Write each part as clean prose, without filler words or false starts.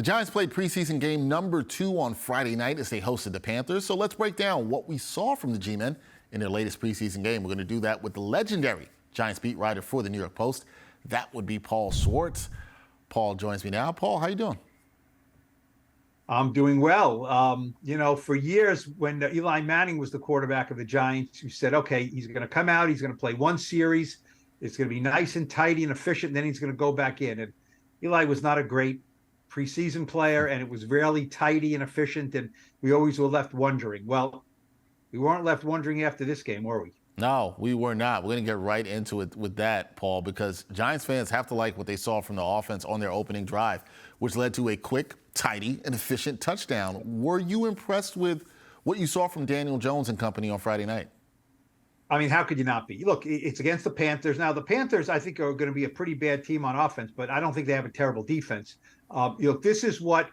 The Giants played preseason game number 2 on Friday night as they hosted the Panthers. So let's break down what we saw from the G-men in their latest preseason game. We're going to do that with the legendary Giants beat writer for the New York Post. That would be Paul Schwartz. Paul joins me now. Paul, how you doing? I'm doing well. For years when Eli Manning was the quarterback of the Giants, you said, okay, he's going to come out, he's going to play one series, it's going to be nice and tidy and efficient, and then he's going to go back in. And Eli was not a great preseason player, and it was rarely tidy and efficient, and we always were left wondering. Well, we weren't left wondering after this game, were we? No, we were not. We're going to get right into it with that, Paul, because Giants fans have to like what they saw from the offense on their opening drive, which led to a quick, tidy, and efficient touchdown. Were you impressed with what you saw from Daniel Jones and company on Friday night? I mean, how could you not be? Look, it's against the Panthers. Now, the Panthers, I think, are going to be a pretty bad team on offense, but I don't think they have a terrible defense. This is what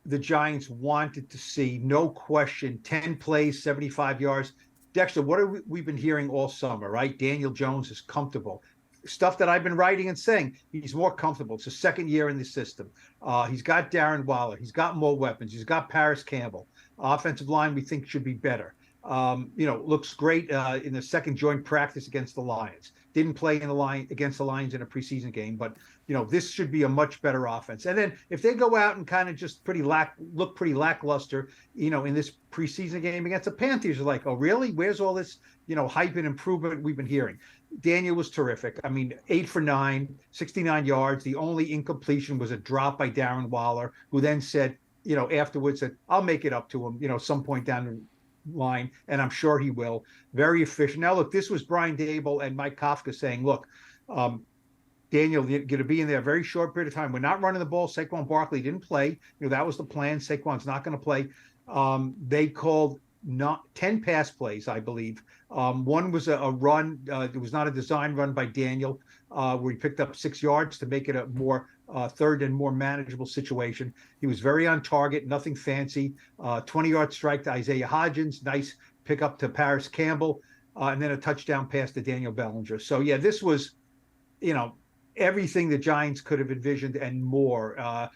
the Giants wanted to see, no question. 10 plays, 75 yards. Dexter, what have we been hearing all summer, right? Daniel Jones is comfortable. Stuff that I've been writing and saying, he's more comfortable. It's his second year in the system. He's got Darren Waller. He's got more weapons. He's got Paris Campbell. Offensive line, we think, should be better. Looks great in the second joint practice against the Lions. Didn't play against the Lions in a preseason game, but this should be a much better offense. And then if they go out and kind of just look pretty lackluster, in this preseason game against the Panthers, you're like, oh really? Where's all this, hype and improvement we've been hearing? Daniel was terrific. I mean, 8 for 9, 69 yards. The only incompletion was a drop by Darren Waller, who then said, afterwards said, I'll make it up to him, some point down the line, and I'm sure he will. Very efficient. Now, look, this was Brian Daboll and Mike Kafka saying, look, Daniel, you're going to be in there a very short period of time. We're not running the ball. Saquon Barkley didn't play. That was the plan. Saquon's not going to play. They called not 10 pass plays, I believe. One was a run. It was not a design run by Daniel, where he picked up 6 yards to make it a more third and more manageable situation. He was very on target, nothing fancy. 20-yard strike to Isaiah Hodgins, nice pickup to Paris Campbell, and then a touchdown pass to Daniel Bellinger. So, yeah, this was, everything the Giants could have envisioned and more.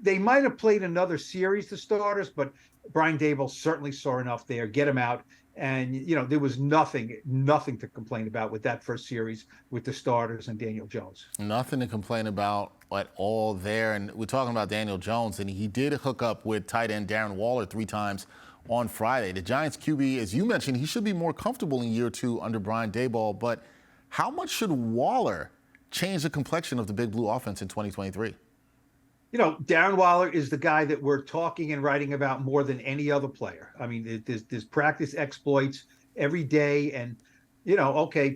They might have played another series, the starters, but Brian Daboll certainly saw enough there, get him out. And, there was nothing to complain about with that first series with the starters and Daniel Jones. Nothing to complain about at all there. And we're talking about Daniel Jones, and he did hook up with tight end Darren Waller 3 times on Friday. The Giants QB, as you mentioned, he should be more comfortable in year 2 under Brian Daboll. But how much should Waller change the complexion of the Big Blue offense in 2023? Darren Waller is the guy that we're talking and writing about more than any other player. I mean, there's practice exploits every day, and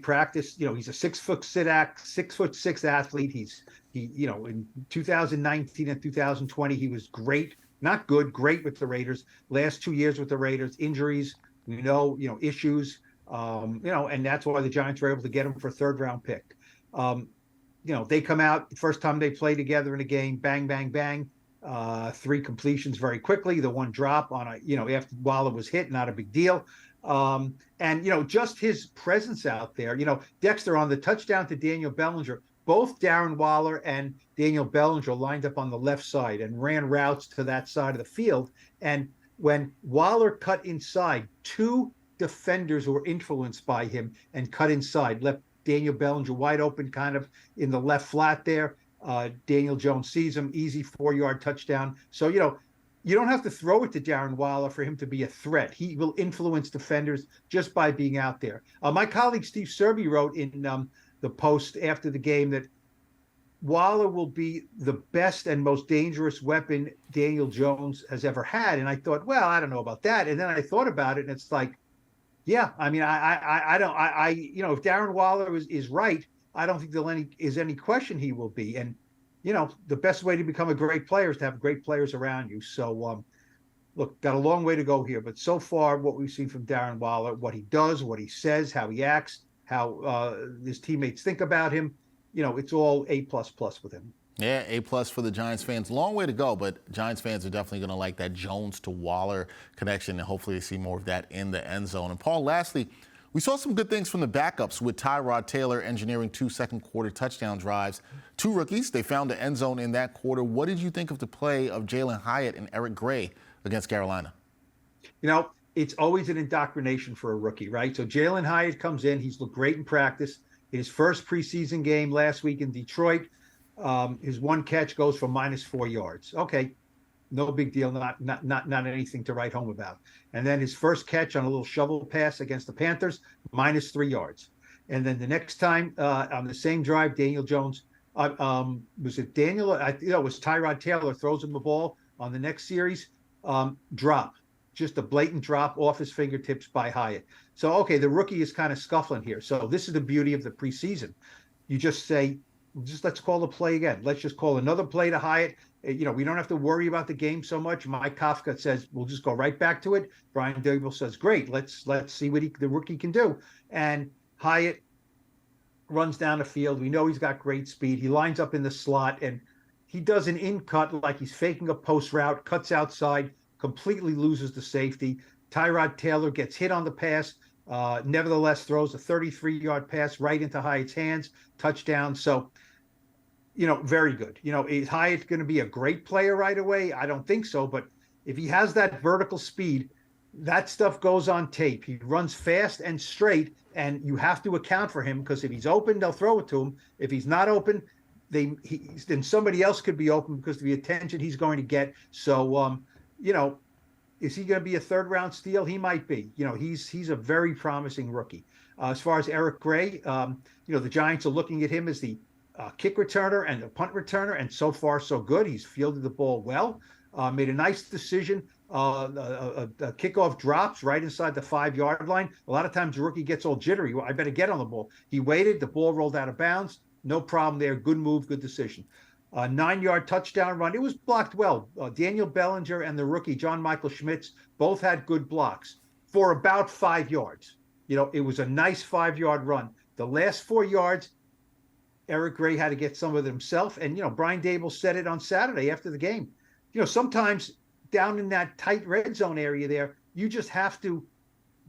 practice. He's a 6'6" athlete. In 2019 and 2020, he was great, not good, great with the Raiders. Last 2 years with the Raiders, injuries, issues, and that's why the Giants were able to get him for a 3rd-round pick. They come out the first time they play together in a game, bang, bang, bang, 3 completions very quickly. The 1 drop on after Waller was hit, not a big deal. And just his presence out there, Dexter on the touchdown to Daniel Bellinger, both Darren Waller and Daniel Bellinger lined up on the left side and ran routes to that side of the field. And when Waller cut inside, 2 defenders who were influenced by him and cut inside, left Daniel Bellinger wide open kind of in the left flat there. Daniel Jones sees him, easy 4-yard touchdown. So, you don't have to throw it to Darren Waller for him to be a threat. He will influence defenders just by being out there. My colleague Steve Serby wrote in the Post after the game that Waller will be the best and most dangerous weapon Daniel Jones has ever had. And I thought, well, I don't know about that. And then I thought about it, and it's like, yeah, I mean, I don't, if Darren Waller is right, I don't think is any question he will be. And, the best way to become a great player is to have great players around you. So, look, got a long way to go here. But so far, what we've seen from Darren Waller, what he does, what he says, how he acts, how his teammates think about him, it's all A++ with him. Yeah, A+ for the Giants fans. Long way to go, but Giants fans are definitely going to like that Jones to Waller connection, and hopefully they see more of that in the end zone. And Paul, lastly, We saw some good things from the backups with Tyrod Taylor engineering 2 second-quarter touchdown drives. 2 rookies, they found the end zone in that quarter. What did you think of the play of Jalen Hyatt and Eric Gray against Carolina? You know, it's always an indoctrination for a rookie, right? So Jalen Hyatt comes in. He's looked great in practice. His first preseason game last week in Detroit, his one catch goes for -4 yards. Okay, no big deal, not anything to write home about. And then his first catch on a little shovel pass against the Panthers, -3 yards. And then the next time on the same drive, Daniel Jones, was it Daniel? It was Tyrod Taylor throws him the ball on the next series, drop. Just a blatant drop off his fingertips by Hyatt. So, okay, the rookie is kind of scuffling here. So this is the beauty of the preseason. You just say, let's call the play again. Let's just call another play to Hyatt. We don't have to worry about the game so much. Mike Kafka says, we'll just go right back to it. Brian Dable says, great, let's see what the rookie can do. And Hyatt runs down the field. We know he's got great speed. He lines up in the slot, and he does an in-cut like he's faking a post route, cuts outside, completely loses the safety. Tyrod Taylor gets hit on the pass, nevertheless throws a 33-yard pass right into Hyatt's hands, touchdown. So, very good. Is Hyatt going to be a great player right away? I don't think so, but if he has that vertical speed, that stuff goes on tape. He runs fast and straight, and you have to account for him because if he's open, they'll throw it to him. If he's not open, then somebody else could be open because of the attention he's going to get. So, is he going to be a third-round steal? He might be. He's a very promising rookie. As far as Eric Gray, the Giants are looking at him as the kick returner and the punt returner, and so far so good. He's fielded the ball well, made a nice decision. Kickoff drops right inside the 5-yard line. A lot of times the rookie gets all jittery. Well, I better get on the ball. He waited. The ball rolled out of bounds. No problem there. Good move, good decision. 9-yard touchdown run. It was blocked well. Daniel Bellinger and the rookie, John Michael Schmitz, both had good blocks for about 5 yards. It was a nice 5-yard run. The last 4 yards, Eric Gray had to get some of it himself. And, Brian Dable said it on Saturday after the game. Sometimes down in that tight red zone area there, you just have to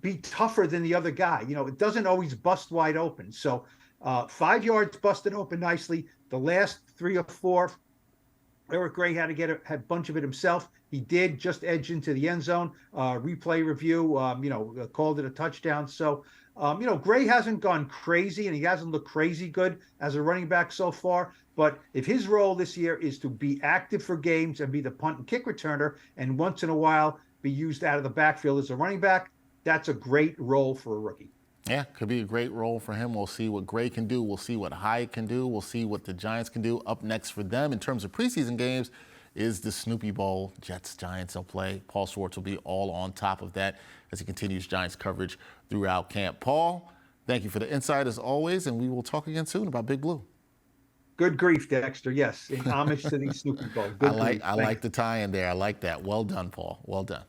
be tougher than the other guy. It doesn't always bust wide open. So 5 yards busted open nicely. The last 3 or 4, Eric Gray had to get a bunch of it himself. He did just edge into the end zone. Replay review, called it a touchdown. So, Gray hasn't gone crazy, and he hasn't looked crazy good as a running back so far. But if his role this year is to be active for games and be the punt and kick returner, and once in a while be used out of the backfield as a running back, that's a great role for a rookie. Yeah, could be a great role for him. We'll see what Gray can do. We'll see what Hyatt can do. We'll see what the Giants can do. Up next for them in terms of preseason games is the Snoopy Bowl. Jets-Giants will play. Paul Schwartz will be all on top of that as he continues Giants coverage throughout camp. Paul, thank you for the insight as always, and we will talk again soon about Big Blue. Good grief, Dexter. Yes, in homage to the Snoopy Bowl. I like the tie in there. I like that. Well done, Paul. Well done.